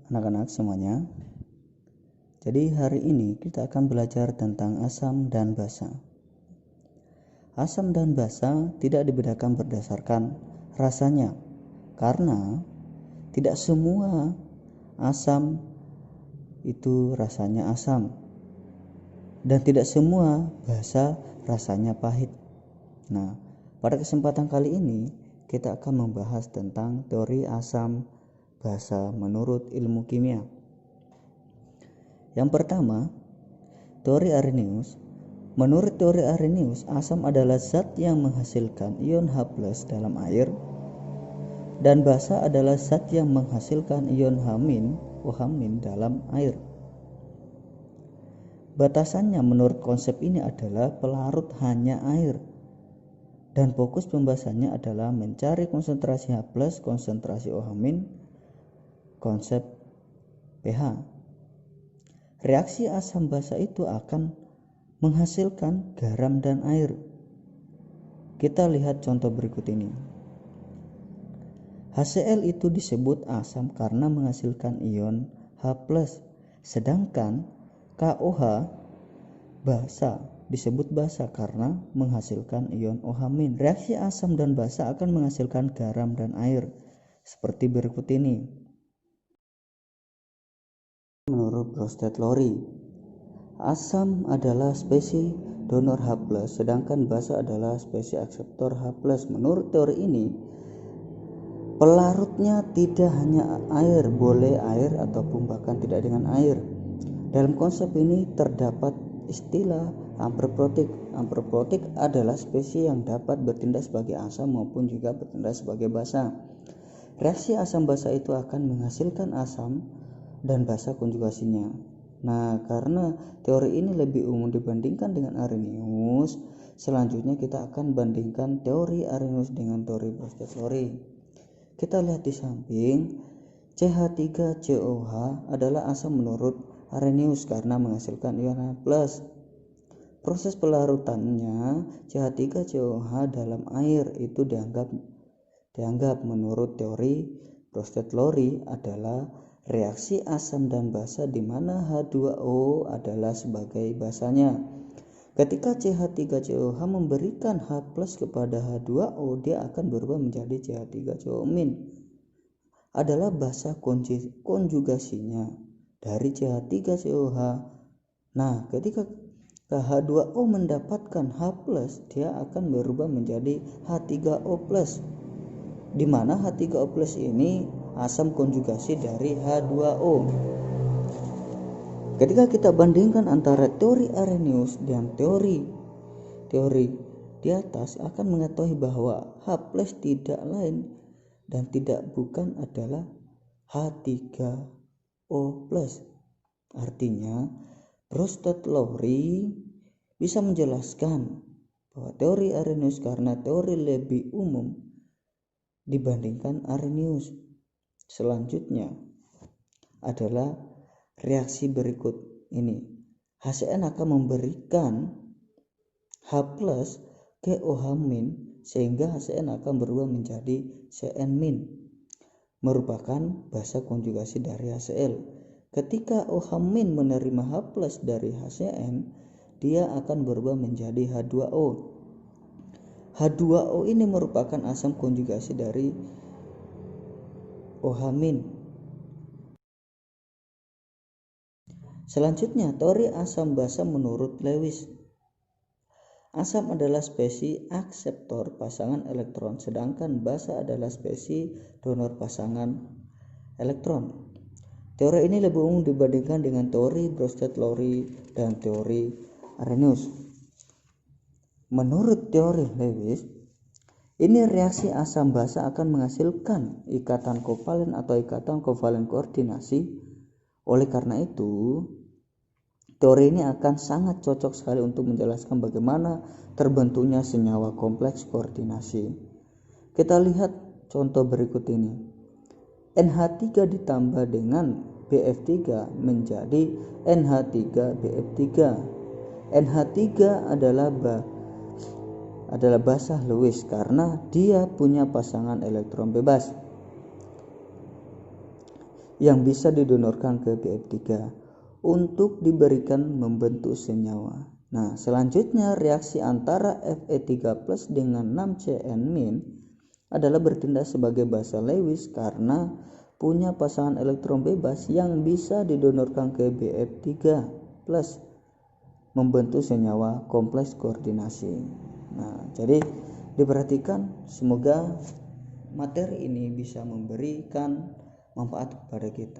anak-anak semuanya. Jadi hari ini kita akan belajar tentang asam dan basa. Asam dan basa tidak dibedakan berdasarkan rasanya, karena tidak semua asam itu rasanya asam dan tidak semua basa rasanya pahit. Nah, pada kesempatan kali ini kita akan membahas tentang teori asam basa menurut ilmu kimia. Yang pertama, teori Arrhenius. Menurut teori Arrhenius, asam adalah zat yang menghasilkan ion H+ dalam air dan basa adalah zat yang menghasilkan ion OH- dalam air. Batasannya menurut konsep ini adalah pelarut hanya air dan fokus pembahasannya adalah mencari konsentrasi H+, konsentrasi OH-, konsep pH. Reaksi asam basa itu akan menghasilkan garam dan air. Kita lihat contoh berikut ini. HCl itu disebut asam karena menghasilkan ion H+, sedangkan KOH basa disebut basa karena menghasilkan ion OH-. Reaksi asam dan basa akan menghasilkan garam dan air seperti berikut ini. Menurut Bronsted-Lowry, asam adalah spesies donor H+, sedangkan basa adalah spesies akseptor H+. Menurut teori ini, pelarutnya tidak hanya air, boleh air ataupun bahkan tidak dengan air. Dalam konsep ini terdapat istilah amperprotik. Amperprotik adalah spesies yang dapat bertindak sebagai asam maupun juga bertindak sebagai basa. Reaksi asam basa itu akan menghasilkan asam dan basa konjugasinya. Nah, karena teori ini lebih umum dibandingkan dengan Arrhenius, selanjutnya kita akan bandingkan teori Arrhenius dengan teori Bronsted-Lowry. Kita lihat di samping, CH3COH adalah asam menurut Arrhenius karena menghasilkan ion H+. Proses pelarutannya CH3COH dalam air itu dianggap menurut teori Bronsted-Lowry adalah reaksi asam dan basa di mana H2O adalah sebagai basanya. Ketika CH3COH memberikan H+ kepada H2O, dia akan berubah menjadi CH3COO-. Adalah basa konjugasinya dari CH3COH. Nah, ketika H2O mendapatkan H+, dia akan berubah menjadi H3O+. Di mana H3O+ ini asam konjugasi dari H2O. Ketika kita bandingkan antara teori Arrhenius dan teori di atas, akan mengetahui bahwa H+ tidak lain dan tidak bukan adalah H3O+. Artinya, Bronsted-Lowry bisa menjelaskan bahwa teori Arrhenius karena teori lebih umum dibandingkan Arrhenius. Selanjutnya adalah reaksi berikut ini. HCN akan memberikan H+ ke OH- sehingga HCN akan berubah menjadi CN-, merupakan basa konjugasi dari HCl. Ketika OH- menerima H+ dari HCN, dia akan berubah menjadi H2O. H2O ini merupakan asam konjugasi dari OH-. Selanjutnya, teori asam basa menurut Lewis. Asam adalah spesies akseptor pasangan elektron, sedangkan basa adalah spesies donor pasangan elektron. Teori ini lebih umum dibandingkan dengan teori Bronsted-Lowry dan teori Arrhenius. Menurut teori Lewis, ini reaksi asam basa akan menghasilkan ikatan kovalen atau ikatan kovalen koordinasi. Oleh karena itu, teori ini akan sangat cocok sekali untuk menjelaskan bagaimana terbentuknya senyawa kompleks koordinasi. Kita lihat contoh berikut ini. NH3 ditambah dengan BF3 menjadi NH3BF3. NH3 adalah basa Lewis karena dia punya pasangan elektron bebas. yang bisa didonorkan ke BF3 untuk diberikan membentuk senyawa. Nah, selanjutnya reaksi antara Fe3+ dengan 6CN- adalah bertindak sebagai basa Lewis karena punya pasangan elektron bebas yang bisa didonorkan ke BF3+ membentuk senyawa kompleks koordinasi. Nah, jadi diperhatikan, semoga materi ini bisa memberikan manfaat kepada kita.